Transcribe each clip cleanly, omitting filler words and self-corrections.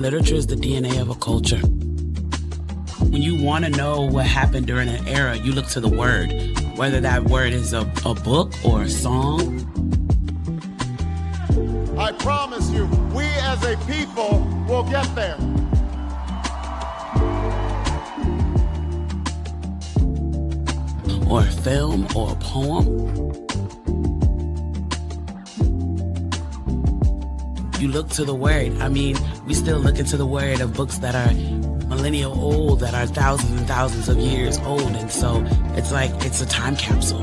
Literature is the DNA of a culture. When you want to know what happened during an era, you look to the word, whether that word is a book or a song. I promise you, we as a people will get there. Or a film or a poem. You look to the word. I mean, we still look into the word of books that are millennial old, that are thousands and thousands of years old. And so it's like, it's a time capsule.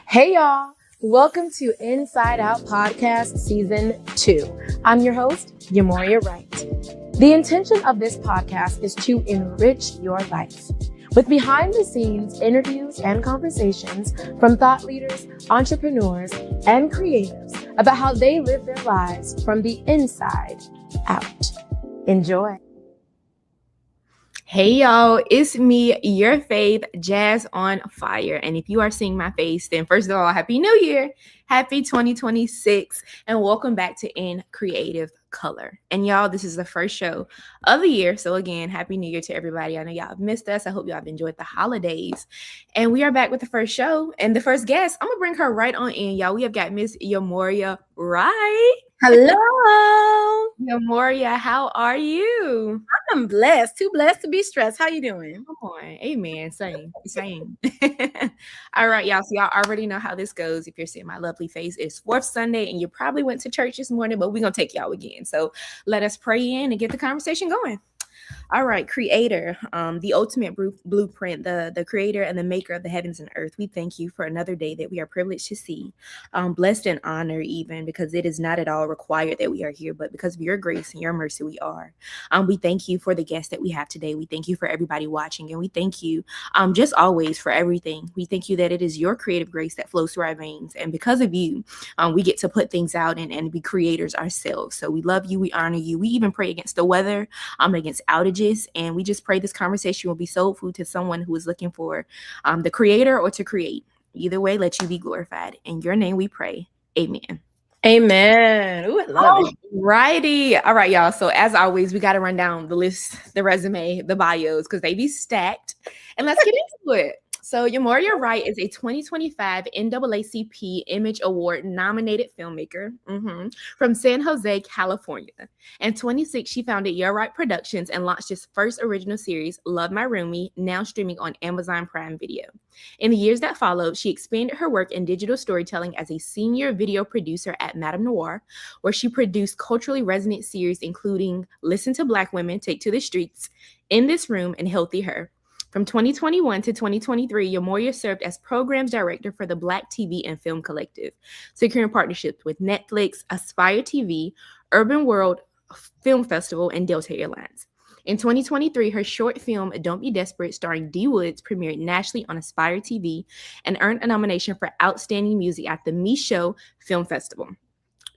Hey y'all, welcome to Inside Out Podcast Season 2. I'm your host, Yhá Mourhia Wright. The intention of this podcast is to enrich your life with behind the scenes interviews and conversations from thought leaders, entrepreneurs, and creatives about how they live their lives from the inside out. Enjoy. Hey y'all, it's me, your fave, Jazzonfire. And if you are seeing my face, then first of all, Happy New Year, Happy 2026, and welcome back to In Creative Color. And y'all, this is the first show of the year. So again, Happy New Year to everybody. I know y'all have missed us. I hope y'all have enjoyed the holidays. And we are back with the first show. And the first guest, I'm gonna bring her right on in, y'all. We have got Miss Yhá Mourhia Wright. Hello. Yhá Mourhia, how are you? I'm blessed. Too blessed to be stressed. How you doing? Come on. Amen. Same. Same. All right, y'all. So y'all already know how this goes. If you're seeing my lovely face, it's fourth Sunday and you probably went to church this morning, but we're going to take y'all again. So let us pray in and get the conversation going. All right, creator, the ultimate blueprint, the creator and the maker of the heavens and earth. We thank you for another day that we are privileged to see, blessed and honored even, because it is not at all required that we are here, but because of your grace and your mercy, we are. We thank you for the guests that we have today. We thank you for everybody watching, and we thank you just always for everything. We thank you that it is your creative grace that flows through our veins, and because of you, we get to put things out and be creators ourselves. So we love you, we honor you. We even pray against the weather, against outages, and we just pray this conversation will be soul food to someone who is looking for the creator or to create. Either way, let you be glorified. In your name we pray. Amen. Amen. Ooh, I love it. Righty. All right, y'all. So as always, we got to run down the list, the resume, the bios, because they be stacked. And let's get into it. So Yhá Mourhia Wright is a 2025 NAACP Image Award nominated filmmaker from San Jose, California. In 2026, she founded Yhá Wright Productions and launched its first original series, Love My Roomie, now streaming on Amazon Prime Video. In the years that followed, she expanded her work in digital storytelling as a senior video producer at Madame Noir, where she produced culturally resonant series including Listen to Black Women, Take to the Streets, In This Room, and Healthy Her. From 2021 to 2023, Yhá Mourhia served as programs director for the Black TV and Film Collective, securing partnerships with Netflix, Aspire TV, Urban World Film Festival, and Delta Airlines. In 2023, her short film, Don't Be Desperate, starring D. Woods, premiered nationally on Aspire TV and earned a nomination for Outstanding Music at the Michaud Film Festival.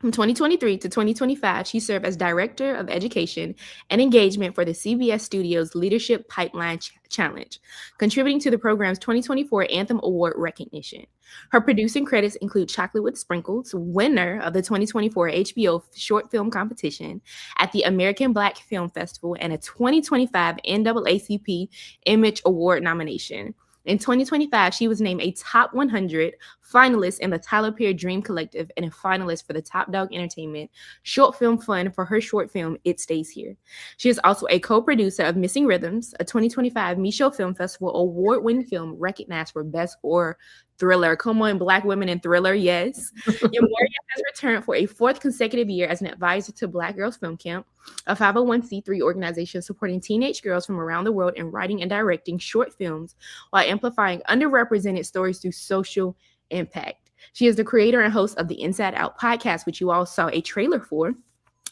From 2023 to 2025, she served as Director of Education and Engagement for the CBS Studios Leadership Pipeline Challenge, contributing to the program's 2024 Anthem Award recognition. Her producing credits include Chocolate with Sprinkles, winner of the 2024 HBO Short Film Competition at the American Black Film Festival, and a 2025 NAACP Image Award nomination. In 2025, she was named a Top 100 finalist in the Tyler Perry Dream Collective and a finalist for the Top Dog Entertainment Short Film Fund for her short film, It Stays Here. She is also a co-producer of Missing Rhythms, a 2025 Michaud Film Festival award-winning film recognized for Best Horror Thriller. Come on, Black women in thriller, yes. Yhá Mourhia has returned for a fourth consecutive year as an advisor to Black Girls Film Camp, a 501c3 organization supporting teenage girls from around the world in writing and directing short films while amplifying underrepresented stories through social impact. She is the creator and host of the Inside Out podcast, which you all saw a trailer for.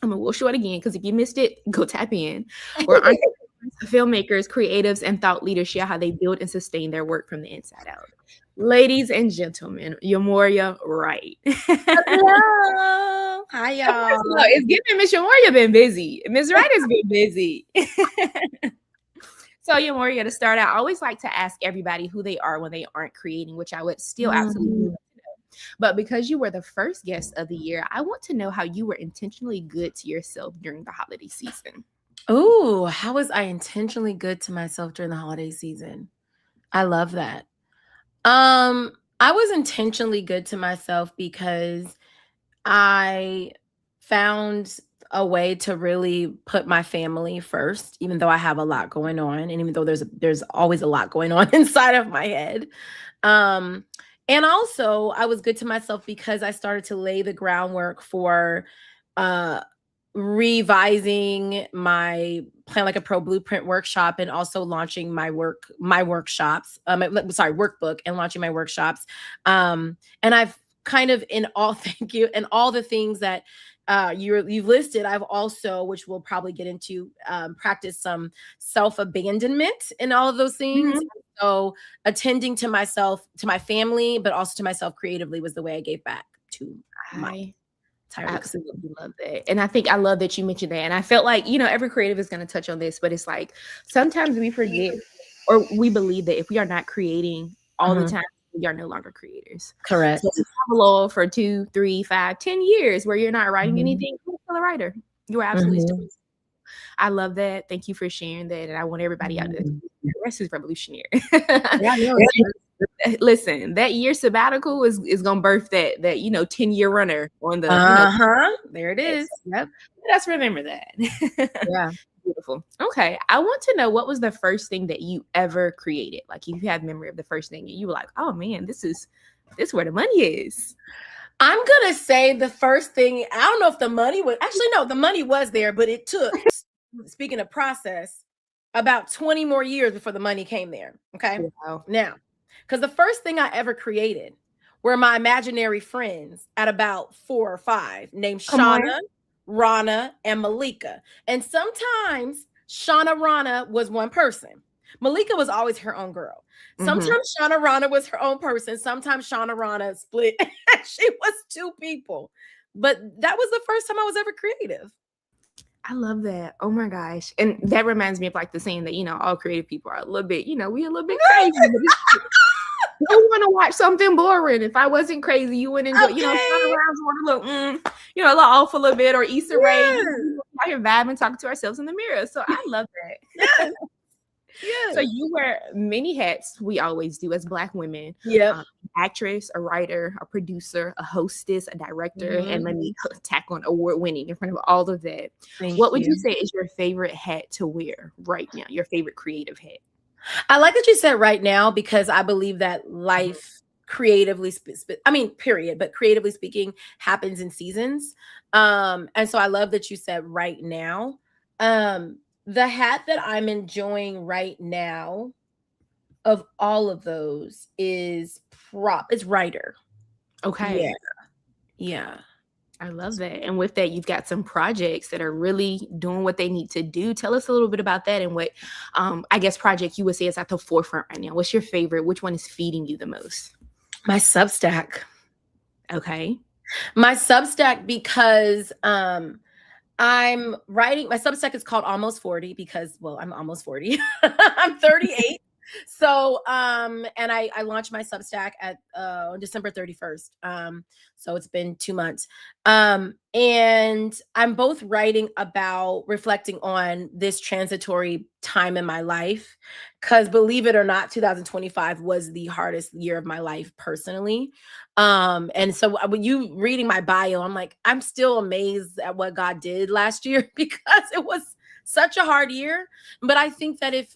We'll show it again because if you missed it, go tap in. Where filmmakers, creatives, and thought leaders share how they build and sustain their work from the inside out. Ladies and gentlemen, Yhá Mourhia Wright. Hello. Hi, y'all. It's giving Miss Yhá Mourhia been busy. Miss Wright has been busy. So Yhá Mourhia, to start out, I always like to ask everybody who they are when they aren't creating, which I would still absolutely love to know. But because you were the first guest of the year, I want to know how you were intentionally good to yourself during the holiday season. Ooh, how was I intentionally good to myself during the holiday season? I love that. I was intentionally good to myself because I found a way to really put my family first, even though I have a lot going on, and even though there's always a lot going on inside of my head. And also I was good to myself because I started to lay the groundwork for revising my Plan Like a Pro Blueprint workshop and also launching my workshops, workbook, and launching my workshops. And I've kind of thank you, and all the things that you've listed, I've also, which we'll probably get into, practice some self-abandonment and all of those things. Mm-hmm. So attending to myself, to my family, but also to myself creatively was the way I gave back to my I absolutely love that. And I love that you mentioned that. And I felt like, every creative is going to touch on this, but it's like sometimes we forget or we believe that if we are not creating all the time, we are no longer creators. Correct. So to have a lull for 2, 3, 5, 10 years where you're not writing anything, you're still a writer. You are absolutely still. I love that. Thank you for sharing that. And I want everybody out there. The rest is revolutionary. Yeah, Listen, that year sabbatical is gonna birth that 10-year runner on the There it is. Yep. Let's remember that. Yeah. Beautiful. Okay. I want to know, what was the first thing that you ever created? Like, if you have memory of the first thing and you were like, oh man, this is where the money is. I'm gonna say the first thing, I don't know if the money was actually, no, the money was there, but it took, speaking of process, about 20 more years before the money came there. Okay. Wow. Now, because the first thing I ever created were my imaginary friends at about 4 or 5, named Shauna, Rana, and Malika. And sometimes Shauna Rana was one person. Malika was always her own girl. Sometimes Shauna Rana was her own person. Sometimes Shauna Rana split. She was 2 people. But that was the first time I was ever creative. I love that. Oh my gosh. And that reminds me of like the saying that, all creative people are a little bit, we a little bit crazy. You want to watch something boring. If I wasn't crazy, you wouldn't enjoy, turn around and want to look, a little off a little bit, or Issa Rae, out here vibing, talking to ourselves in the mirror. So I love that. Yeah. So you wear many hats. We always do as Black women. Yeah. Actress, a writer, a producer, a hostess, a director, and let me tack on award winning in front of all of that. What would you say is your favorite hat to wear right now? Your favorite creative hat? I like that you said right now, because I believe that life creatively, period, but creatively speaking, happens in seasons. And so I love that you said right now. The hat that I'm enjoying right now of all of those is writer. Okay. Yeah. I love that. And with that, you've got some projects that are really doing what they need to do. Tell us a little bit about that, and what, I guess, project you would say is at the forefront right now. What's your favorite? Which one is feeding you the most? My Substack. Okay. My Substack, because I'm writing, my Substack is called Almost 40 because, well, I'm almost 40. I'm 38. So, and I launched my Substack at December 31st. So it's been 2 months. And I'm both writing about reflecting on this transitory time in my life, because believe it or not, 2025 was the hardest year of my life personally. And so when you reading my bio, I'm like, I'm still amazed at what God did last year, because it was such a hard year. But I think that if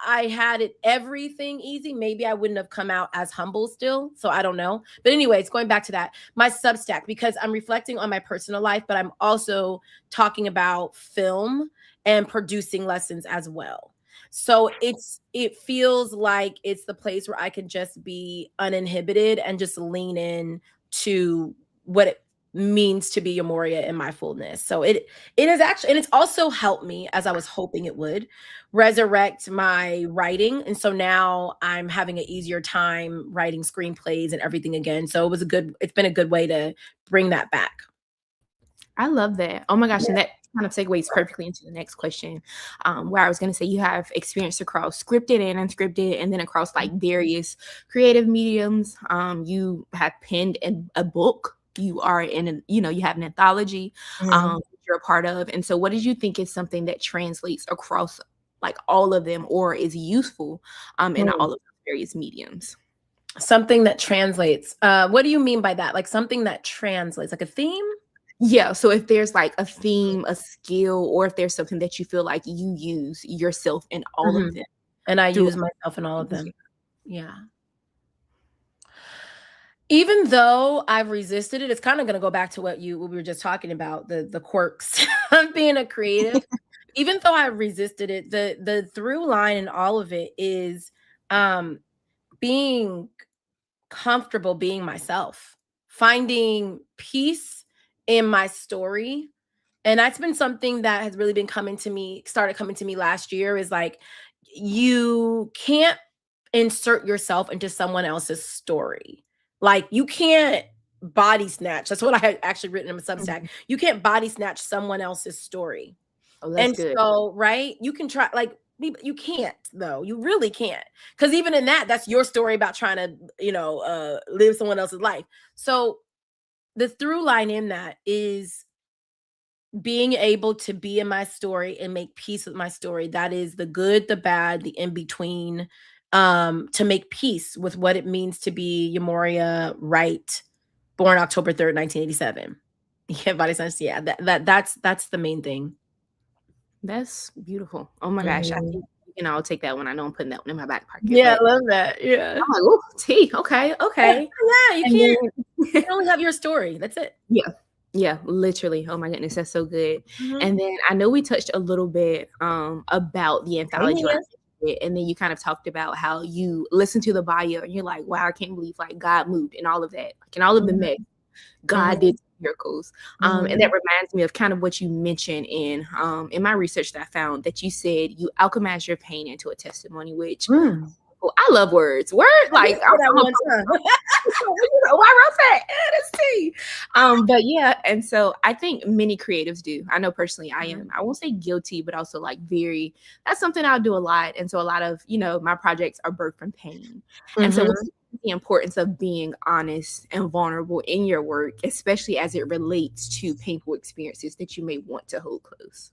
I had everything easy, maybe I wouldn't have come out as humble still. So I don't know. But anyways, going back to that, my Substack, because I'm reflecting on my personal life, but I'm also talking about film and producing lessons as well. So it feels like it's the place where I can just be uninhibited and just lean in to what it means to be Yhá Mourhia in my fullness. So it is actually, and it's also helped me, as I was hoping it would, resurrect my writing. And so now I'm having an easier time writing screenplays and everything again. So it's been a good way to bring that back. I love that. Oh my gosh. And that kind of segues perfectly into the next question, where I was going to say you have experience across scripted and unscripted, and then across like various creative mediums. You have penned a book. You are you have an anthology you're a part of. And so what did you think is something that translates across like all of them, or is useful in all of those various mediums? Something that translates. What do you mean by that? Like something that translates, like a theme? Yeah. So if there's like a theme, a skill, or if there's something that you feel like you use yourself in all of them. And I use myself in all of them. Yeah. Even though I've resisted it, it's kind of going to go back to what we were just talking about, the quirks of being a creative. Even though I resisted it, the through line in all of it is being comfortable being myself, finding peace in my story. And that's been something that has really been started coming to me last year, is like, you can't insert yourself into someone else's story. Like, you can't body snatch. That's what I had actually written in my Substack. You can't body snatch someone else's story. Oh, that's good. So, right, you can try, like, you can't, though. You really can't. Because even in that's your story about trying to, live someone else's life. So the through line in that is being able to be in my story and make peace with my story. That is the good, the bad, the in between. to make peace with what it means to be Yhá Mourhia Wright, born October 3rd, 1987. Yeah, body sense. Yeah, that's the main thing. That's beautiful. Oh my gosh. I think I'll take that one. I know I'm putting that one in my back pocket. Yeah, but I love that. Yeah. I'm like, oh, tea. Okay. Yeah, you And can't. You only have your story. That's it. Yeah, literally. Oh my goodness, that's so good. Mhm. And then I know we touched a little bit about the anthology, Yeah. and then you kind of talked about how you listen to the bio and you're like, wow, I can't believe like God moved and all of that, like and all of the mess. God did miracles. And that reminds me of kind of what you mentioned in my research that I found, that you said you alchemize your pain into a testimony, which I love words. Like I wrote that. That's tea. But yeah, and so I think many creatives do. I know personally I am. I won't say guilty, but also like that's something I'll do a lot. And so a lot of, my projects are birthed from pain. And so what's the importance of being honest and vulnerable in your work, especially as it relates to painful experiences that you may want to hold close?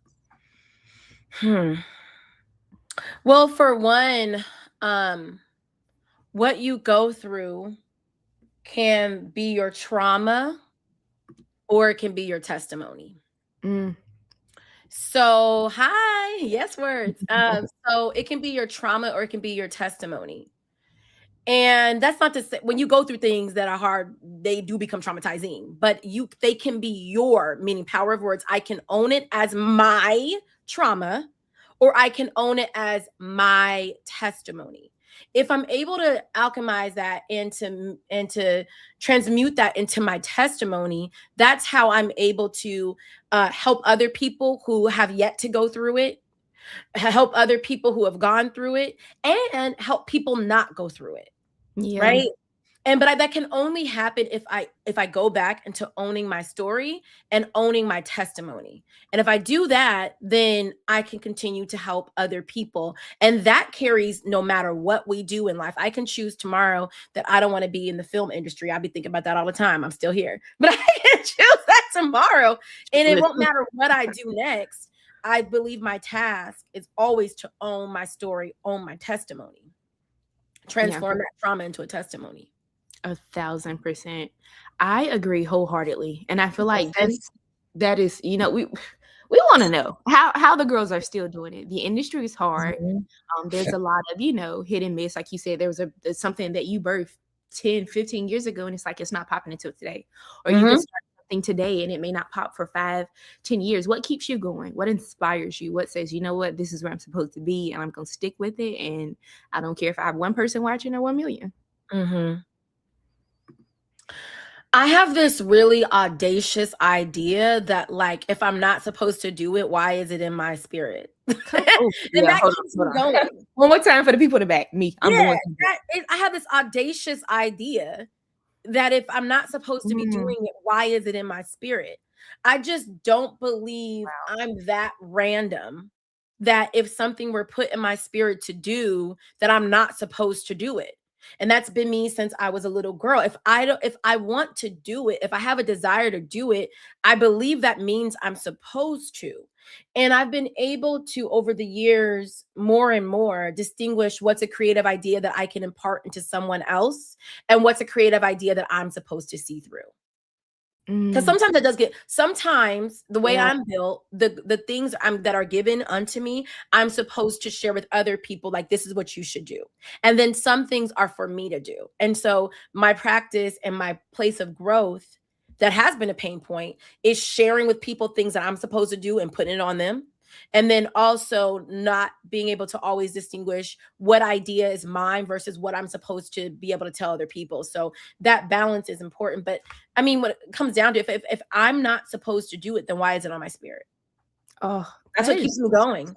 Well, for one, what you go through can be your trauma or it can be your testimony. So, hi, yes, words. So it can be your trauma or it can be your testimony. And that's not to say when you go through things that are hard, they do become traumatizing, but they can be your, meaning power of words. I can own it as my trauma, or I can own it as my testimony. If I'm able to alchemize that and to transmute that into my testimony, that's how I'm able to help other people who have yet to go through it, help other people who have gone through it, and help people not go through it. Yeah. Right. But that can only happen if I go back into owning my story and owning my testimony. And if I do that, then I can continue to help other people. And that carries no matter what we do in life. I can choose tomorrow that I don't want to be in the film industry. I'll be thinking about that all the time. I'm still here, but I can choose that tomorrow. And it won't matter what I do next. I believe my task is always to own my story, own my testimony, transform that trauma into a testimony. 1,000%. I agree wholeheartedly. And I feel like that is, we want to know how the girls are still doing it. The industry is hard. There's a lot of, hit and miss. Like you said, there's something that you birthed 10, 15 years ago, and it's like, it's not popping until today. Or you can start something today and it may not pop for 5, 10 years. What keeps you going? What inspires you? What says, you know what, this is where I'm supposed to be and I'm going to stick with it. And I don't care if I have one person watching or 1 million. I have this really audacious idea that, like, if I'm not supposed to do it, why is it in my spirit? Hold on. One more time for the people in the back. Me. I have this audacious idea that if I'm not supposed to be doing it, why is it in my spirit? I just don't believe I'm that random that if something were put in my spirit to do, that I'm not supposed to do it. And that's been me since I was a little girl. If I want to do it, if I have a desire to do it, I believe that means I'm supposed to. And I've been able to, over the years, more and more distinguish what's a creative idea that I can impart into someone else and what's a creative idea that I'm supposed to see through. Because sometimes the way I'm built, the things that are given unto me, I'm supposed to share with other people, like, this is what you should do. And then some things are for me to do. And so my practice and my place of growth that has been a pain point is sharing with people things that I'm supposed to do and putting it on them. And then also not being able to always distinguish what idea is mine versus what I'm supposed to be able to tell other people. So that balance is important. But I mean, when it comes down to if I'm not supposed to do it, then why is it on my spirit? Oh, that's what keeps me going.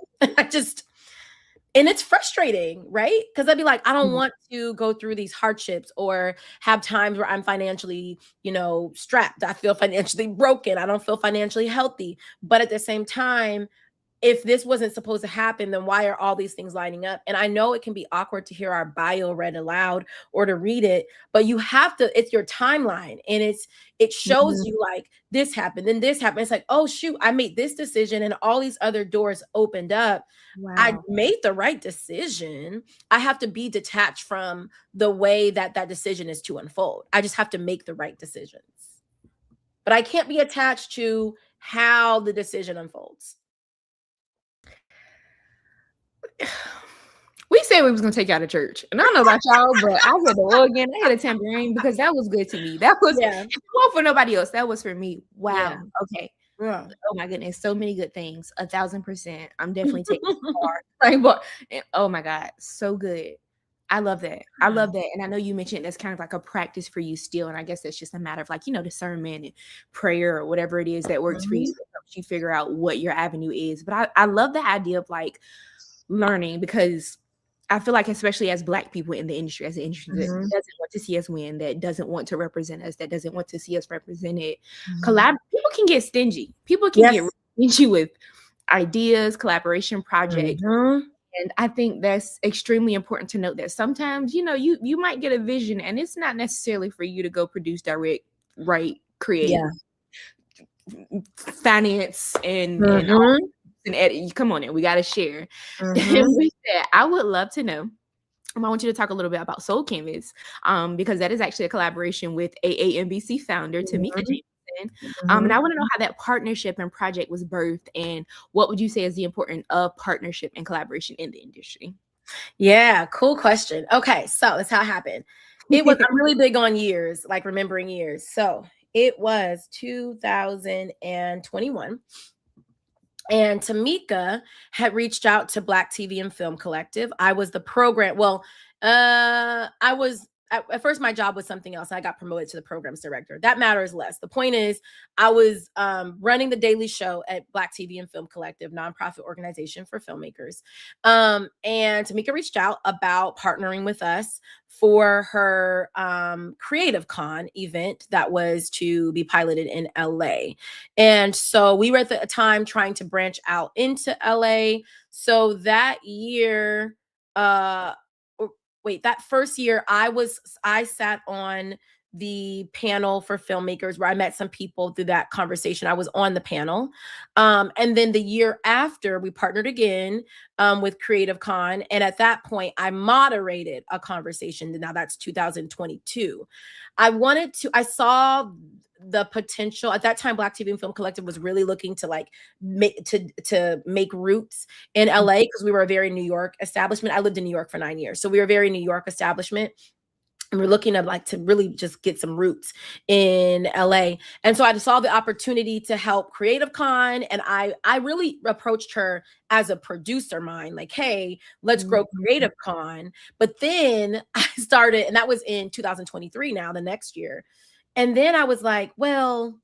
And it's frustrating, right? Because I'd be like, I don't want to go through these hardships or have times where I'm financially, strapped. I feel financially broken. I don't feel financially healthy. But at the same time, if this wasn't supposed to happen, then why are all these things lining up? And I know it can be awkward to hear our bio read aloud or to read it, but you have to, it's your timeline, and it shows you like this happened, then this happened. It's like, oh shoot, I made this decision and all these other doors opened up. Wow. I made the right decision. I have to be detached from the way that decision is to unfold. I just have to make the right decisions. But I can't be attached to how the decision unfolds. We said we was gonna take you out of church, and I don't know about y'all, but I had the organ, I had a tambourine because that was good to me. That was it wasn't for nobody else. That was for me. Wow. Yeah. Okay. Yeah. Oh my goodness, so many good things. 1,000%. I'm definitely taking it far. But oh my God, so good. I love that. I love that. And I know you mentioned that's kind of like a practice for you still. And I guess that's just a matter of like, discernment and prayer or whatever it is that works for you, that helps you figure out what your avenue is. But I love the idea of like learning, because I feel like, especially as Black people in the industry, as an industry that doesn't want to see us win, that doesn't want to represent us, that doesn't want to see us represented, people can get stingy. People can get stingy with ideas, collaboration projects. And I think that's extremely important to note, that sometimes, you might get a vision and it's not necessarily for you to go produce, direct, write, create, finance, and edit. Come on in, we got to share. And with that, I would love to know, I want you to talk a little bit about Soul Canvas, because that is actually a collaboration with AAMBC founder Tamika Jameson. And I want to know how that partnership and project was birthed, and what would you say is the importance of partnership and collaboration in the industry? Yeah, cool question. Okay, so that's how it happened. I'm really big on years, like remembering years. So it was 2021. And Tamika had reached out to Black TV and Film Collective. I was the program. Well, at first my job was something else. I got promoted to the programs director. That matters less. The point is, I was running the daily show at Black TV and Film Collective, nonprofit organization for filmmakers. And Tamika reached out about partnering with us for her Creative Con event that was to be piloted in LA. And so we were at the time trying to branch out into LA. So that year, that first year, I sat on the panel for filmmakers where I met some people through that conversation. I was on the panel. And then the year after, we partnered again with Creative Con. And at that point, I moderated a conversation. Now that's 2022. I saw the potential at that time. Black TV and Film Collective was really looking to like make roots in LA, because we were a very New York establishment. I lived in New York for 9 years, so we were a very New York establishment, and we're looking to really just get some roots in LA. And so I saw the opportunity to help Creative Con, and I really approached her as a producer mind, like, hey, let's grow Creative Con. But then I started, and that was in 2023 now, the next year. And then I was like, well,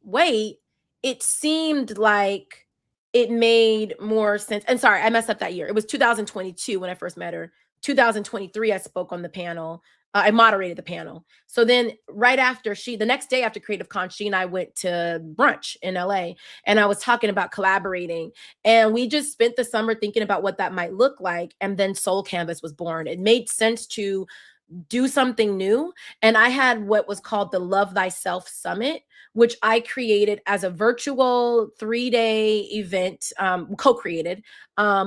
wait, it seemed like it made more sense. And sorry, I messed up that year. It was 2022 when I first met her. 2023, I spoke on the panel. I moderated the panel. So then right after the next day after Creative Con, she and I went to brunch in LA, and I was talking about collaborating, and we just spent the summer thinking about what that might look like. And then Soul Canvas was born. It made sense to do something new. And I had what was called the Love Thyself Summit, which I created as a virtual 3-day event, co-created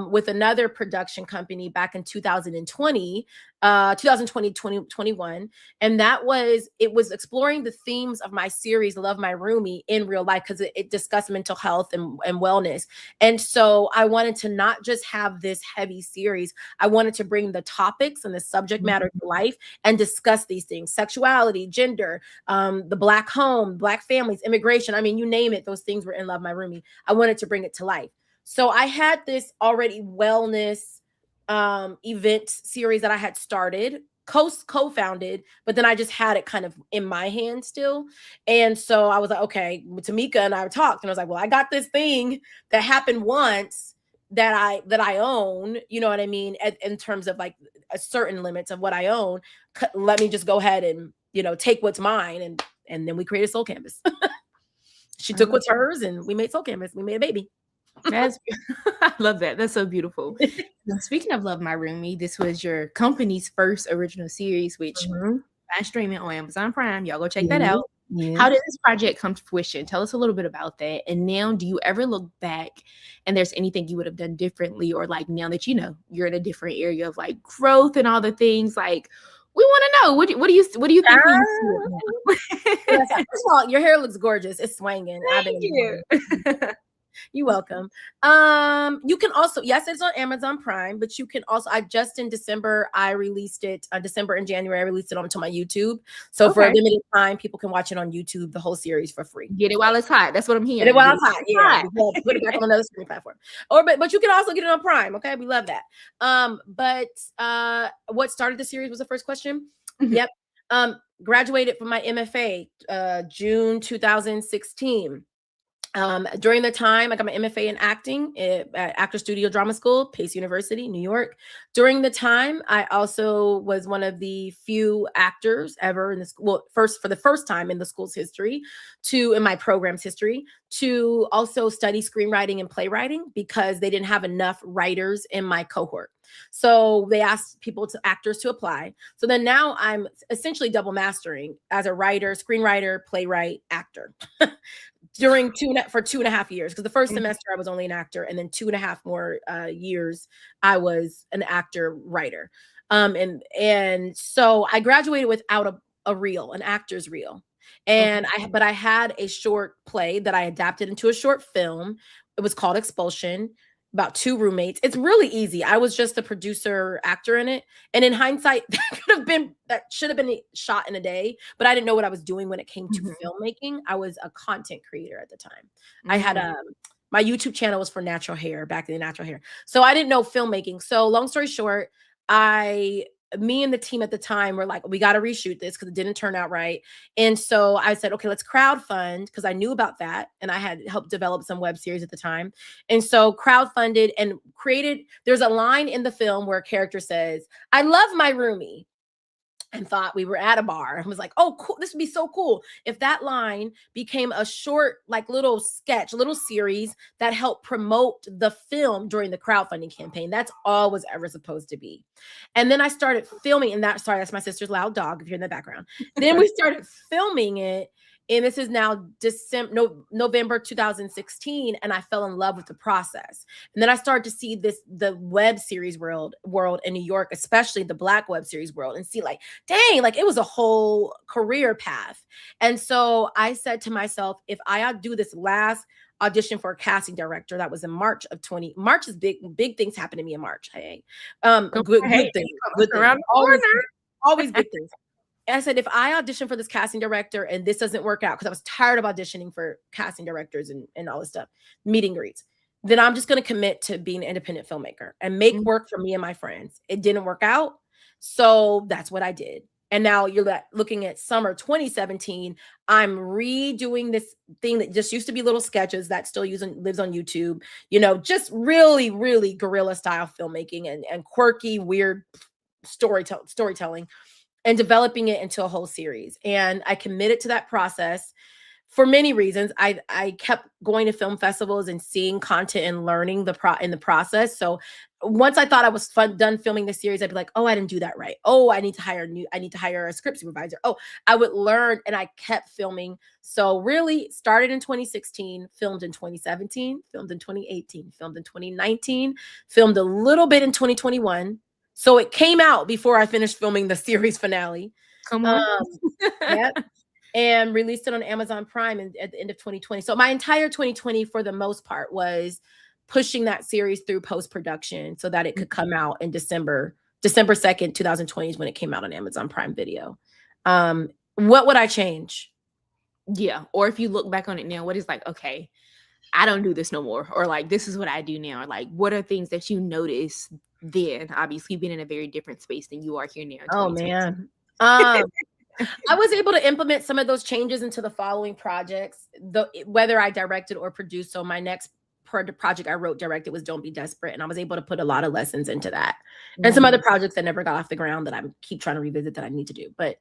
with another production company back in 2020, 2021. And it was exploring the themes of my series, Love My Roomie, in real life, because it discussed mental health and wellness. And so I wanted to not just have this heavy series. I wanted to bring the topics and the subject matter to life and discuss these things: sexuality, gender, the Black home, Black families, immigration. I mean, you name it, those things were in Love My Roomie. I wanted to bring it to life. So I had this already wellness event series that I had started, co-founded, but then I just had it kind of in my hand still. And so I was like, okay, Tamika and I talked, and I was like, well, I got this thing that happened once that I own, you know what I mean? In terms of like a certain limits of what I own, let me just go ahead and, take what's mine. And then we created Soul Canvas. She took what's hers, and we made Soul Canvas. We made a baby. That's I love that. That's so beautiful. Now, speaking of Love My Roomie, this was your company's first original series, which I'm streaming on Amazon Prime. Y'all go check that out. Yeah. How did this project come to fruition? Tell us a little bit about that. And now, do you ever look back and there's anything you would have done differently, or like now that you're in a different area of like growth and all the things, like we want to know what do you think? When you see it now? First of all, your hair looks gorgeous. It's swinging. Thank you. You're welcome. You can also, yes, it's on Amazon Prime, but you can also, in December, I released it, December and January, I released it onto my YouTube. So for a limited time, people can watch it on YouTube, the whole series for free. Get it while it's hot. That's what I'm hearing. Get it while it's hot. Yeah. Put it back on another streaming platform. But you can also get it on Prime. Okay. We love that. But what started the series was the first question. Yep. Graduated from my MFA, June 2016. During the time, I got my MFA in acting at Actor Studio Drama School, Pace University, New York. During the time, I also was one of the few actors ever in the school, for the first time in the school's history, in my program's history, to also study screenwriting and playwriting because they didn't have enough writers in my cohort. So they asked actors to apply. So then now I'm essentially double mastering as a writer, screenwriter, playwright, actor. During 2.5 years, because the first semester I was only an actor, and then 2.5 more years I was an actor writer. And so I graduated without an actor's reel. And I had a short play that I adapted into a short film. It was called Expulsion, about 2 roommates. It's really easy. I was just a producer actor in it. And in hindsight, that should have been shot in a day, but I didn't know what I was doing when it came to filmmaking. I was a content creator at the time. I had my YouTube channel was for natural hair, back in the natural hair. So I didn't know filmmaking. So long story short, me and the team at the time were like, we got to reshoot this because it didn't turn out right. And so I said, okay, let's crowdfund, because I knew about that. And I had helped develop some web series at the time. And so crowdfunded and created, there's a line in the film where a character says, I love my roomie. And thought we were at a bar and was like, oh, cool. This would be so cool if that line became a short, like little series that helped promote the film during the crowdfunding campaign. That's all it was ever supposed to be. And then I started filming, and that's my sister's loud dog, if you're in the background. Then we started filming it. And this is now November 2016, and I fell in love with the process. And then I started to see the web series world in New York, especially the Black web series world, and see like, dang, like it was a whole career path. And so I said to myself, if I do this last audition for a casting director, that was in March is big things happen to me in March. Hey, good things. Around always big things. And I said, if I audition for this casting director and this doesn't work out, because I was tired of auditioning for casting directors and all this stuff, meet and greets, then I'm just going to commit to being an independent filmmaker and make work for me and my friends. It didn't work out. So that's what I did. And now you're looking at summer 2017. I'm redoing this thing that just used to be little sketches that still lives on YouTube, just really, really guerrilla style filmmaking and quirky, weird storytelling. And developing it into a whole series. And I committed to that process for many reasons. I kept going to film festivals and seeing content and learning in the process. So once I thought I was done filming the series, I'd be like, oh, I didn't do that right. Oh, I need to hire a script supervisor. Oh, I would learn, and I kept filming. So really started in 2016, filmed in 2017, filmed in 2018, filmed in 2019, filmed a little bit in 2021. So it came out before I finished filming the series finale. Come on. Yep. And released it on Amazon Prime at the end of 2020. So my entire 2020, for the most part, was pushing that series through post-production so that it could come out in December 2nd, 2020 is when it came out on Amazon Prime Video. What would I change? Yeah. Or if you look back on it now, what is like, okay, I don't do this no more. Or like, this is what I do now. Or like, what are things that you notice then? Obviously being in a very different space than you are here now. Oh man. I was able to implement some of those changes into the following projects, whether I directed or produced. So my next project I wrote, directed was Don't Be Desperate. And I was able to put a lot of lessons into that. And some other projects that never got off the ground that I keep trying to revisit that I need to do. But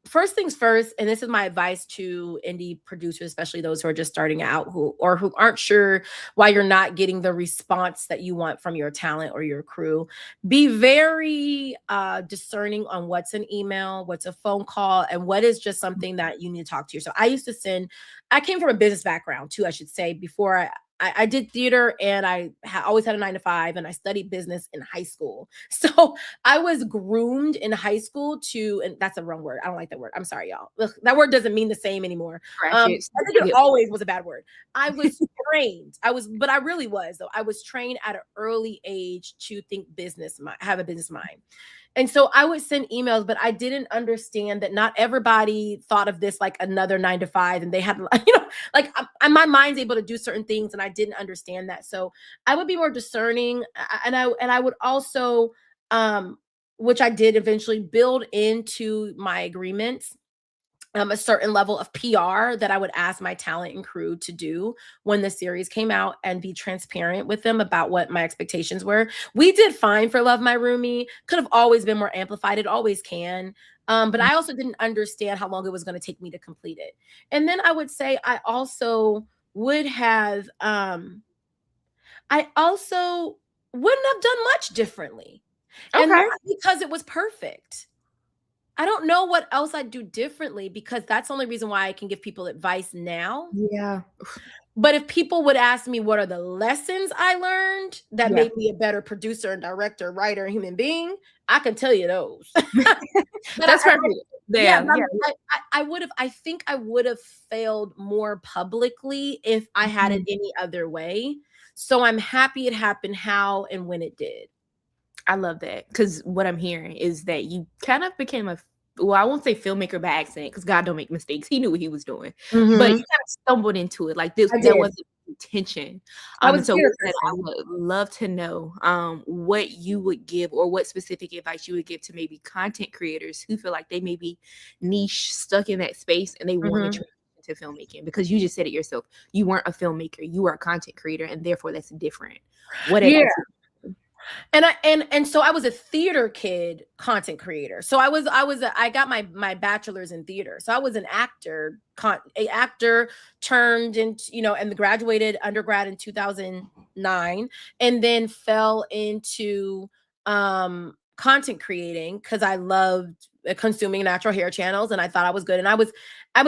first things first, and this is my advice to indie producers, especially those who are just starting out who aren't sure why you're not getting the response that you want from your talent or your crew. Be very discerning on what's an email, what's a phone call, and what is just something that you need to talk to yourself. I came from a business background too, I should say, before I did theater, and I always had a 9 to 5, and I studied business in high school. So I was groomed in high school and that's a wrong word. I don't like that word. I'm sorry, y'all. Ugh, that word doesn't mean the same anymore. I think it always was a bad word. I was trained. But I really was, though. I was trained at an early age to think have a business mind. And so I would send emails, but I didn't understand that not everybody thought of this like another 9 to 5. And they had, my mind's able to do certain things, and I didn't understand that. So I would be more discerning. And I would also, which I did eventually, build into my agreements a certain level of PR that I would ask my talent and crew to do when the series came out, and be transparent with them about what my expectations were. We did fine for Love My Roomie. Could have always been more amplified. It always can. But I also didn't understand how long it was going to take me to complete it. And then I would say I also wouldn't have done much differently. Okay. And not because it was perfect. I don't know what else I'd do differently, because that's the only reason why I can give people advice now. Yeah. But if people would ask me what are the lessons I learned that made me a better producer and director, writer, and human being, I can tell you those. That's perfect. I think I would have failed more publicly if I had it any other way. So I'm happy it happened how and when it did. I love that, because what I'm hearing is that you kind of became I won't say filmmaker by accident, because God don't make mistakes. He knew what he was doing, but you kind of stumbled into it. Like this, there wasn't intention. I would love to know what you would give, or what specific advice you would give to maybe content creators who feel like they may be niche, stuck in that space, and they want to transition to filmmaking. Because you just said it yourself, you weren't a filmmaker, you were a content creator, and therefore that's different. What advice? And so I was a theater kid, content creator. So I got my bachelor's in theater. So I was an actor turned into, and graduated undergrad in 2009, and then fell into content creating because I loved consuming natural hair channels, and I thought I was good. And I was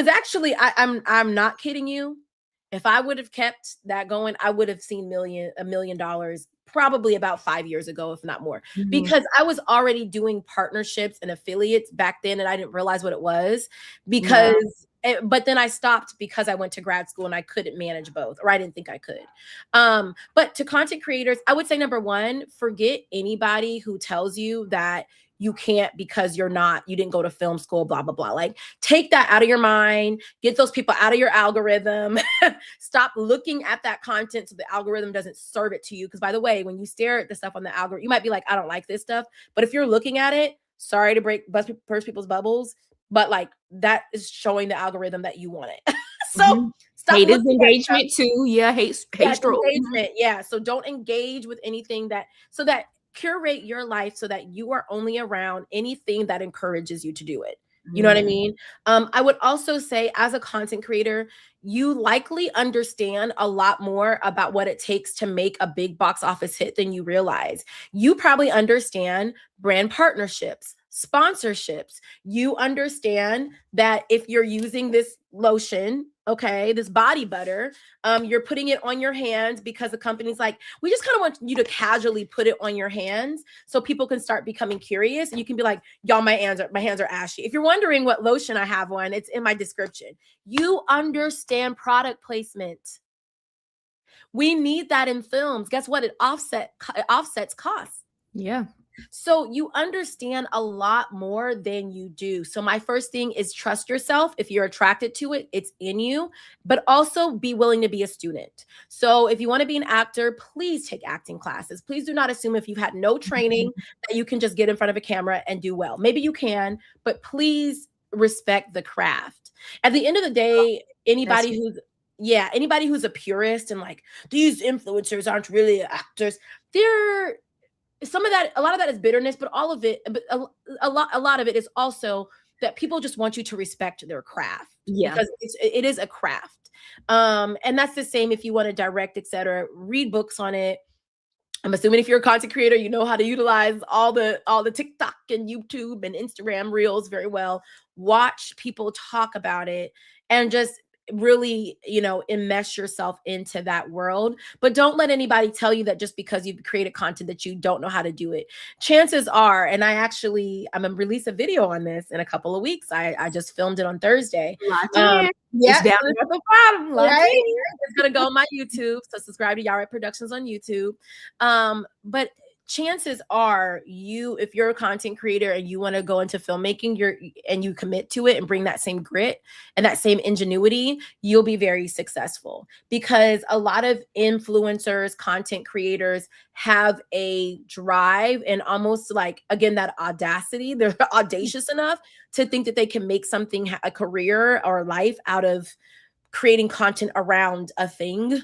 actually, I'm not kidding you. If I would have kept that going, I would have seen $1 million probably about 5 years ago, if not more, because I was already doing partnerships and affiliates back then, and I didn't realize what it was but then I stopped because I went to grad school and I couldn't manage both, or I didn't think I could. But to content creators, I would say, number one, forget anybody who tells you that you can't because you didn't go to film school, blah, blah, blah. Like, take that out of your mind, get those people out of your algorithm, stop looking at that content so the algorithm doesn't serve it to you. Because by the way, when you stare at the stuff on the algorithm, you might be like, I don't like this stuff. But if you're looking at it, sorry to burst people's bubbles, but like, that is showing the algorithm that you want it. So stop. Hate is engagement too. Yeah, hate engagement. Yeah. So don't engage with anything so that curate your life so that you are only around anything that encourages you to do it. You know what I mean? I would also say, as a content creator, you likely understand a lot more about what it takes to make a big box office hit than you realize. You probably understand brand partnerships, sponsorships. You understand that if you're using this lotion, this body butter, you're putting it on your hands because the company's like, we just kind of want you to casually put it on your hands so people can start becoming curious. And you can be like, y'all, my hands are ashy. If you're wondering what lotion I have on, it's in my description. You understand product placement. We need that in films. Guess what? It offsets costs. Yeah. So you understand a lot more than you do. So my first thing is trust yourself. If you're attracted to it, it's in you, but also be willing to be a student. So if you want to be an actor, please take acting classes. Please do not assume if you've had no training that you can just get in front of a camera and do well. Maybe you can, but please respect the craft. At the end of the day, anybody who's a purist and like, these influencers aren't really actors, a lot of that is bitterness, but all of it, a lot of it is also that people just want you to respect their craft. Yeah. Because it is a craft. And that's the same if you want to direct, etc. Read books on it. I'm assuming if you're a content creator, you know how to utilize all the TikTok and YouTube and Instagram reels very well. Watch people talk about it and just really, enmesh yourself into that world. But don't let anybody tell you that just because you've created content that you don't know how to do it. Chances are, and I'm gonna release a video on this in a couple of weeks. I just filmed it on Thursday. Yeah, it's down at the bottom. Right? It's gonna go on my YouTube. So subscribe to Yhá Wright Productions on YouTube. But chances are if you're a content creator and you want to go into filmmaking, and you commit to it and bring that same grit and that same ingenuity, you'll be very successful. Because a lot of influencers, content creators have a drive and almost like, again, that audacity. They're audacious enough to think that they can make something, a career or a life out of creating content around a thing.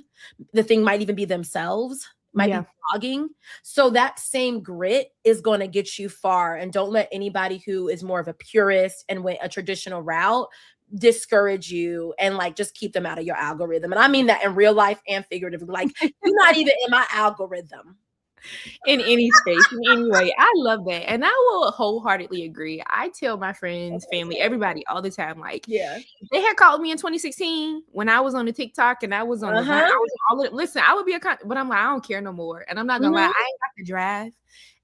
The thing might even be themselves. Might be blogging. So that same grit is going to get you far. And don't let anybody who is more of a purist and went a traditional route discourage you and like just keep them out of your algorithm. And I mean that in real life and figuratively. Like, you're not even in my algorithm. In any space, in any way. I love that. And I will wholeheartally agree. I tell my friends, family, everybody all the time, like, they had called me in 2016 when I was on the TikTok and I was on listen, I would be but I'm like, I don't care no more. And I'm not gonna lie, I ain't got the drive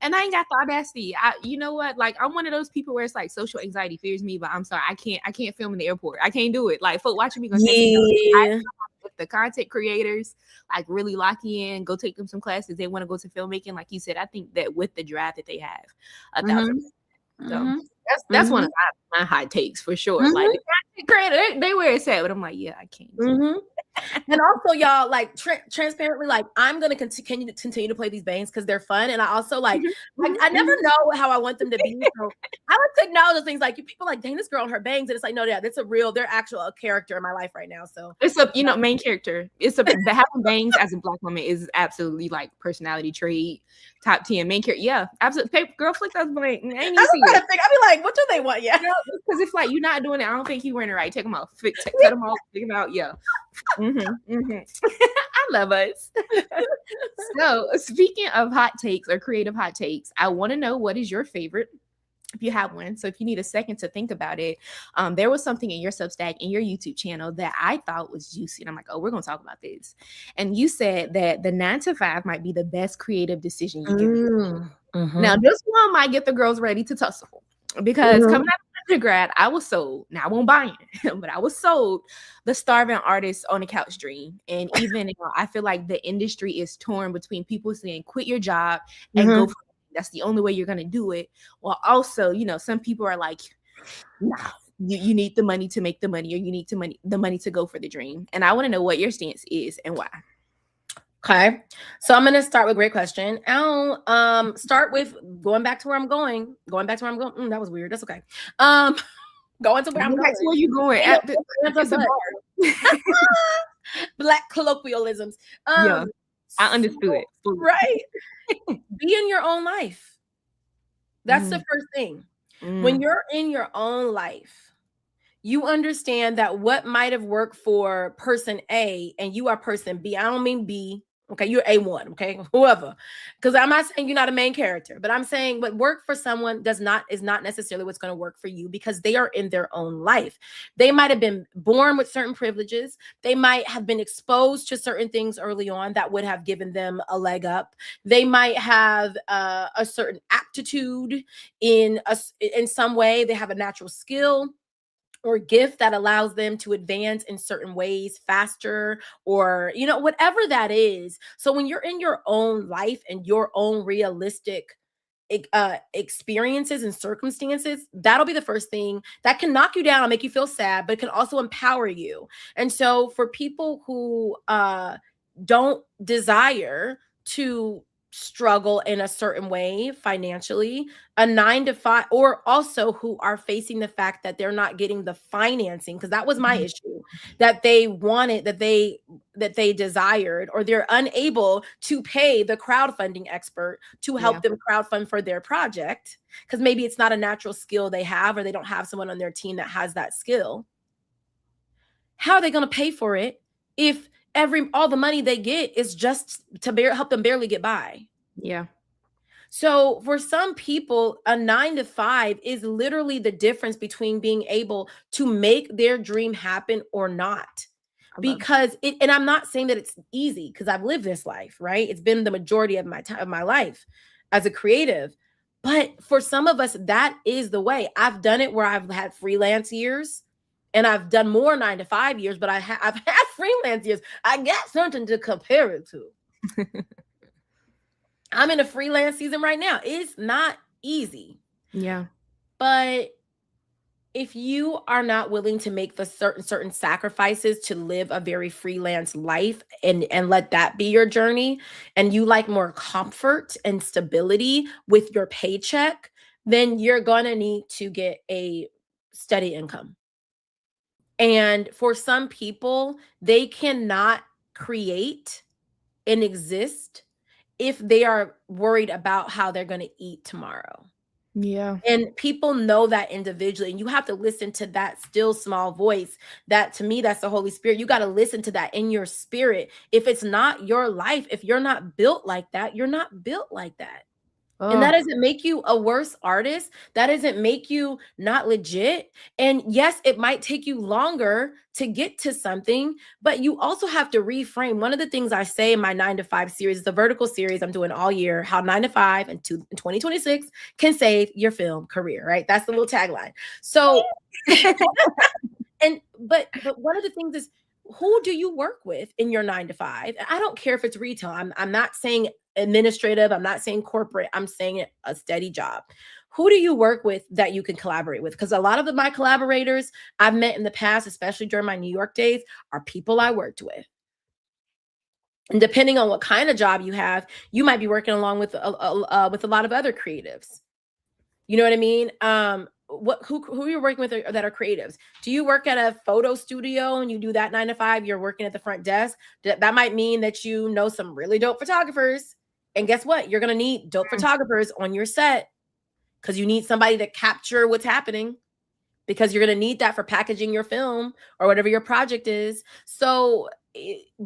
and I ain't got the audacity. You know what? Like, I'm one of those people where it's like social anxiety fears me, but I'm sorry, I can't film in the airport. I can't do it. Like, folk watching me gonna the content creators like really lock in, go take them some classes. They want to go to filmmaking, like you said. I think that with the drive that they have, 1,000%. So that's one of my hot takes for sure. Like, the content creator, they where it's at, but I'm like, yeah, I can't. And also, y'all, like transparently, like, I'm gonna continue to play these bangs because they're fun, and I also like I never know how I want them to be. So I like to acknowledge things like, you people like, dang, this girl and her bangs, and it's like, no, yeah, that's they're actual character in my life right now. So it's a main character. Having bangs as a Black woman is absolutely like personality trait, top 10 main character. Yeah, absolutely. Girl, flick those bangs. I was trying to think. I'd be like, what do they want? Yeah, because if like you're not doing it, I don't think you're wearing it right. Take them off. Cut them off. Take them out. Yeah. I love us. So speaking of hot takes or creative hot takes, I want to know, what is your favorite, if you have one? So if you need a second to think about it, there was something in your Substack, in your YouTube channel, that I thought was juicy, and I'm like, oh, we're gonna talk about this. And you said that the 9 to 5 might be the best creative decision you can make. Now this one might get the girls ready to tussle, because coming out of undergrad, I was sold. Now I won't buy it, but I was sold the starving artist on the couch dream. And even I feel like the industry is torn between people saying quit your job and go for it. That's the only way you're gonna do it. Well, also, some people are like, nah, you need the money to make the money, or you need the money to go for the dream. And I want to know what your stance is and why. Okay, so I'm gonna start with a great question. I'll start with going back to where I'm going. That was weird. That's okay. Going to where I'm going. Where you going? Black colloquialisms. Yeah, I understood it. Right. Be in your own life. That's the first thing. When you're in your own life, you understand that what might have worked for person A and you are person B. I don't mean B. Okay, you're A1, okay, whoever. Because I'm not saying you're not a main character, but I'm saying what worked for someone is not necessarily what's going to work for you, because they are in their own life. They might have been born with certain privileges. They might have been exposed to certain things early on that would have given them a leg up. They might have a certain aptitude in some way. They have a natural skill or gift that allows them to advance in certain ways faster, or whatever that is. So when you're in your own life and your own realistic experiences and circumstances, that'll be the first thing that can knock you down and make you feel sad, but it can also empower you. And so for people who don't desire to struggle in a certain way financially, a 9 to 5, or also who are facing the fact that they're not getting the financing, because that was my issue, that they wanted, that they desired, or they're unable to pay the crowdfunding expert to help them crowdfund for their project, because maybe it's not a natural skill they have, or they don't have someone on their team that has that skill. How are they going to pay for it if all the money they get is just to help them barely get by? Yeah. So for some people, a 9 to 5 is literally the difference between being able to make their dream happen or not. Because and I'm not saying that it's easy, because I've lived this life, right? It's been the majority of my life as a creative. But for some of us, that is the way. I've done it where I've had freelance years, and I've done more 9 to 5 years, but I've had freelance years. I got something to compare it to. I'm in a freelance season right now. It's not easy. Yeah. But if you are not willing to make the certain sacrifices to live a very freelance life and let that be your journey, and you like more comfort and stability with your paycheck, then you're going to need to get a steady income. And for some people, they cannot create and exist if they are worried about how they're going to eat tomorrow. Yeah. And people know that individually, and you have to listen to that still small voice. That, to me, that's the Holy Spirit. You got to listen to that in your spirit. If it's not your life, if you're not built like that, you're not built like that. And that doesn't make you a worse artist. That doesn't make you not legit. And yes, it might take you longer to get to something, but you also have to reframe. One of the things I say in my 9 to 5 series, the vertical series I'm doing all year, how 9 to 5 and 2026 can save your film career, right? That's the little tagline. So, but one of the things is, who do you work with in your 9 to 5? I don't care if it's retail. I'm not saying administrative. I'm not saying corporate. I'm saying a steady job. Who do you work with that you can collaborate with? Because a lot of my collaborators I've met in the past, especially during my New York days, are people I worked with. And depending on what kind of job you have, you might be working along with a lot of other creatives. You know what I mean? Who you're working with that are creatives? Do you work at a photo studio and you do that 9 to 5? You're working at the front desk. That might mean that you know some really dope photographers. And guess what? You're going to need dope photographers on your set, because you need somebody to capture what's happening, because you're going to need that for packaging your film or whatever your project is. So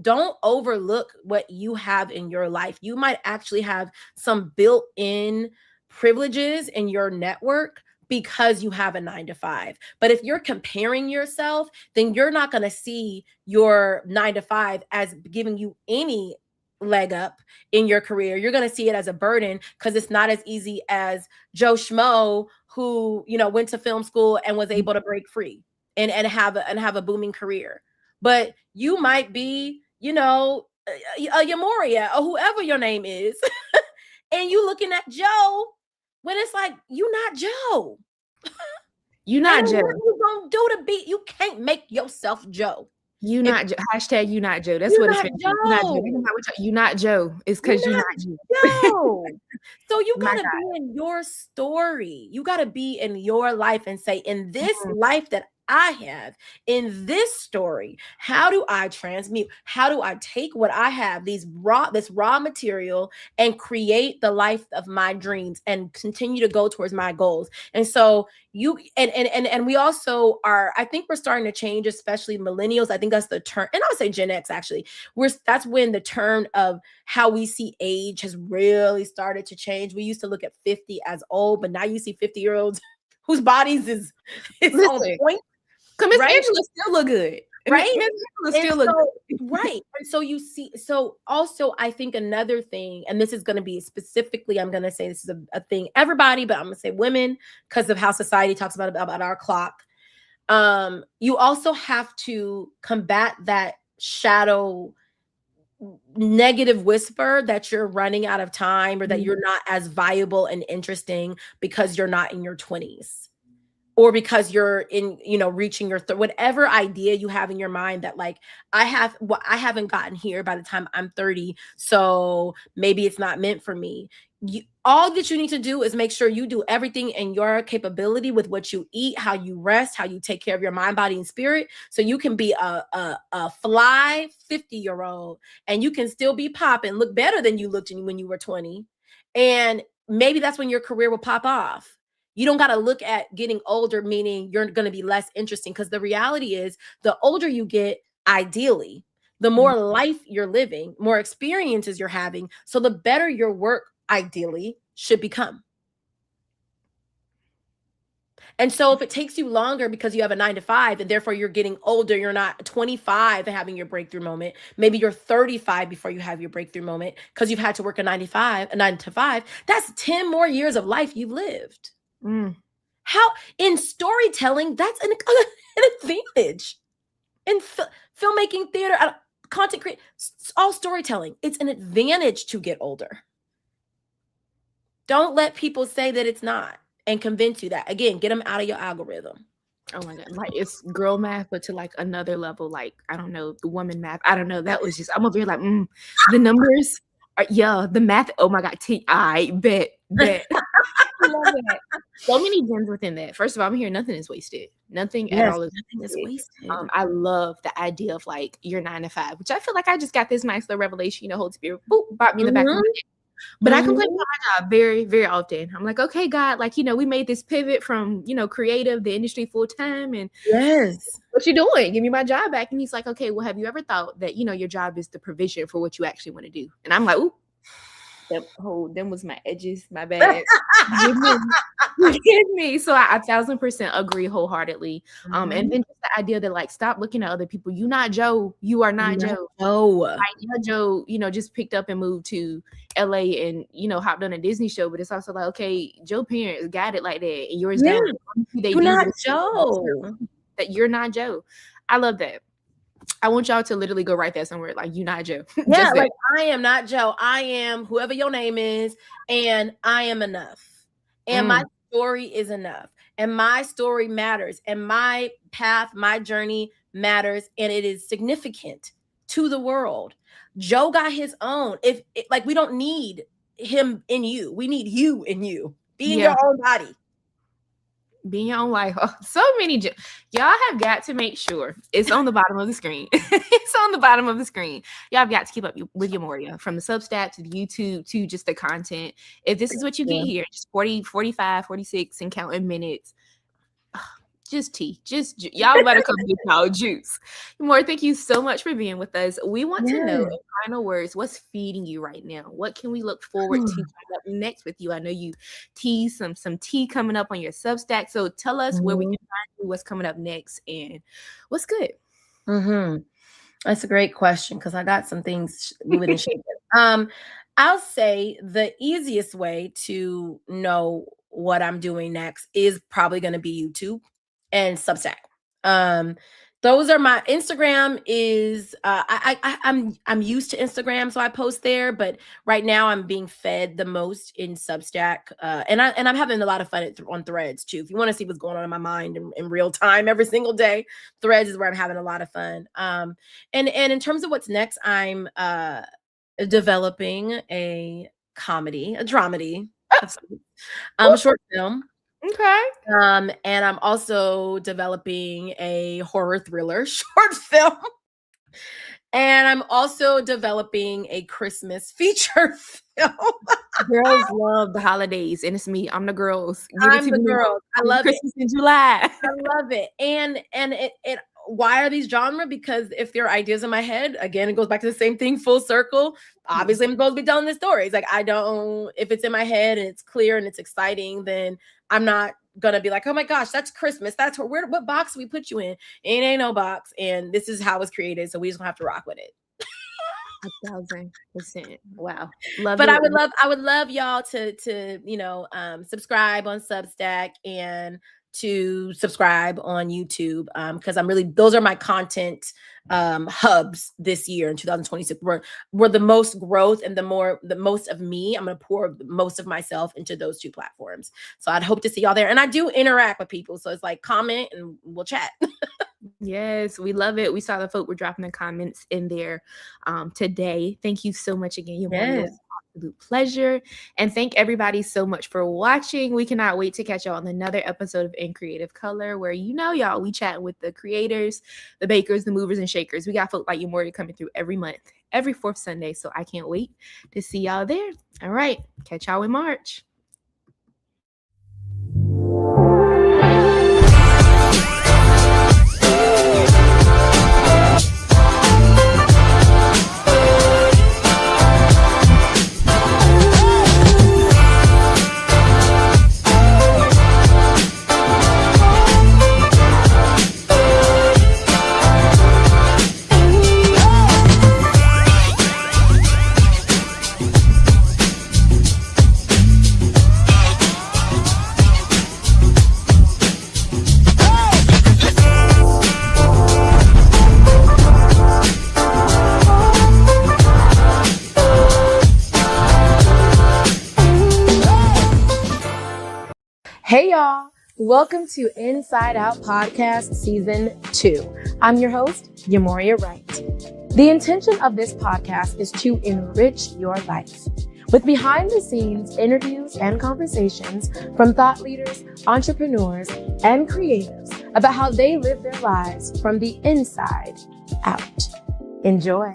don't overlook what you have in your life. You might actually have some built-in privileges in your network because you have a 9 to 5. But if you're comparing yourself, then you're not going to see your 9 to 5 as giving you any leg up in your career. You're going to see it as a burden, because it's not as easy as Joe Schmo, who, went to film school and was able to break free and have a booming career. But you might be, Yhá Mourhia, or whoever your name is, and you looking at Joe, when it's like, you not Joe. You not Joe. What you gonna do to be? You can't make yourself Joe. You not Joe. Hashtag you not Joe. That's what it's been. You not Joe. It's because you're not Joe. So you gotta be in your story. You gotta be in your life and say, in this life that I have, in this story, how do I transmute? How do I take what I have, this raw material, and create the life of my dreams and continue to go towards my goals? And so and we also are, I think we're starting to change, especially millennials. I think that's the turn, and I would say Gen X actually. That's when the turn of how we see age has really started to change. We used to look at 50 as old, but now you see 50-year-olds whose bodies is on point. Miss Angela still look good, right? Miss Angela still look good, right? And so you see, so also I think another thing, and this is going to be specifically, I'm going to say this is a thing, everybody, but I'm going to say women, because of how society talks about our clock. You also have to combat that shadow negative whisper that you're running out of time, or that you're not as viable and interesting because you're not in your 20s. or because you're in, reaching your whatever idea you have in your mind that like I haven't gotten here by the time I'm 30, so maybe it's not meant for me. All that you need to do is make sure you do everything in your capability with what you eat, how you rest, how you take care of your mind, body, and spirit, so you can be a fly 50-year-old and you can still be popping, look better than you looked when you were 20. And maybe that's when your career will pop off. You don't got to look at getting older, meaning you're going to be less interesting, because the reality is the older you get, ideally, the more life you're living, more experiences you're having. So the better your work ideally should become. And so if it takes you longer because you have a 9 to 5 and therefore you're getting older, you're not 25 and having your breakthrough moment. Maybe you're 35 before you have your breakthrough moment because you've had to work a 9 to 5. That's 10 more years of life you've lived. How in storytelling, that's an advantage. In filmmaking, theater, content creation, all storytelling, it's an advantage to get older. Don't let people say that it's not and convince you that. Again, get them out of your algorithm. Oh my God. Like it's girl math, but to like another level. Like, I don't know, the woman math. I don't know. That was just, I'm over here like, the numbers are, the math. Oh my God. I bet. I love that. So many gems within that. First of all, I'm here. Nothing is wasted. Nothing at all is wasted. I love the idea of like your 9 to 5, which I feel like I just got this nice little revelation. Holy Spirit, boop, bought me in the back of my head. But I complain about my job very, very often. I'm like, okay, God, like, we made this pivot from, creative, the industry full time. And what you doing? Give me my job back. And he's like, okay, well, have you ever thought that, your job is the provision for what you actually want to do? And I'm like, ooh, them was my edges, my bad. Forgive me. So I 1,000% agree wholeheartedly. And then just the idea that like, stop looking at other people. You not Joe. You are not Joe. Like, Joe, just picked up and moved to LA and, hopped on a Disney show. But it's also like, okay, Joe parents got it like that. And yours don't. You're not Joe. That you're not Joe. I love that. I want y'all to literally go write that somewhere. Like, you not Joe. Yeah, like I am not Joe. I am whoever your name is, and I am enough. And my story is enough. And my story matters. And my path, my journey matters. And it is significant to the world. Joe got his own. We don't need him in you. We need you in you. Be in your own body. Be in your own life. Oh, so many. Y'all have got to make sure it's on the bottom of the screen. It's on the bottom of the screen. Y'all have got to keep up with Yhá Mourhia, from the Substack to the YouTube to just the content. If this is what you get here, just 40, 45, 46 and counting minutes. Just tea. Y'all better come get y'all juice. More, thank you so much for being with us. We want to know, in final words, what's feeding you right now? What can we look forward to up next with you? I know you tease some tea coming up on your Substack. So tell us where we can find you, what's coming up next, and what's good. That's a great question, because I got some things moving and shaking. I'll say the easiest way to know what I'm doing next is probably going to be YouTube and Substack. Those are my Instagram is I'm used to Instagram, so I post there, but right now I'm being fed the most in Substack. And I'm having a lot of fun on Threads too. If you want to see what's going on in my mind in real time every single day, Threads is where I'm having a lot of fun. And in terms of what's next, I'm developing a dramedy, a short film. Okay. And I'm also developing a horror thriller short film. And I'm also developing a Christmas feature film. Girls love the holidays, and it's me. I'm the girls. I'm the girls. I love Christmas in July. I love it. And it why are these genre? Because if there are ideas in my head, again, it goes back to the same thing, full circle. Obviously, I'm supposed to be telling the stories. Like, if it's in my head and it's clear and it's exciting, then I'm not gonna be like, oh my gosh, that's Christmas. That's what box we put you in? It ain't no box. And this is how it's created. So we just gonna have to rock with it. 1,000%. Wow. Love but it. I would love y'all to subscribe on Substack and to subscribe on YouTube, because those are my content hubs this year in 2026. We're the most growth and the most of me. I'm gonna pour most of myself into those two platforms. So I'd hope to see y'all there. And I do interact with people, so it's like comment and we'll chat. Yes, we love it. We saw the folk were dropping the comments in there today. Thank you so much again. It was an absolute pleasure. And thank everybody so much for watching. We cannot wait to catch y'all on another episode of In Creative Color, where y'all, we chat with the creators, the bakers, the movers and shakers. We got folk like Yhá Mourhia coming through every month, every fourth Sunday. So I can't wait to see y'all there. All right. Catch y'all in March. Hey y'all, welcome to Inside Out Podcast Season 2. I'm your host, Yhá Mourhia Wright. The intention of this podcast is to enrich your life with behind the scenes interviews and conversations from thought leaders, entrepreneurs, and creatives about how they live their lives from the inside out. Enjoy.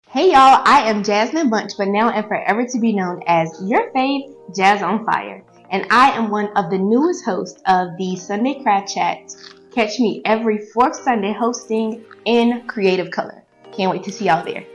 Hey y'all, I am Jasmine Bunch, but now and forever to be known as your fave Jazzonfire. And I am one of the newest hosts of the Sunday Craft Chats. Catch me every fourth Sunday hosting In Creative Color. Can't wait to see y'all there.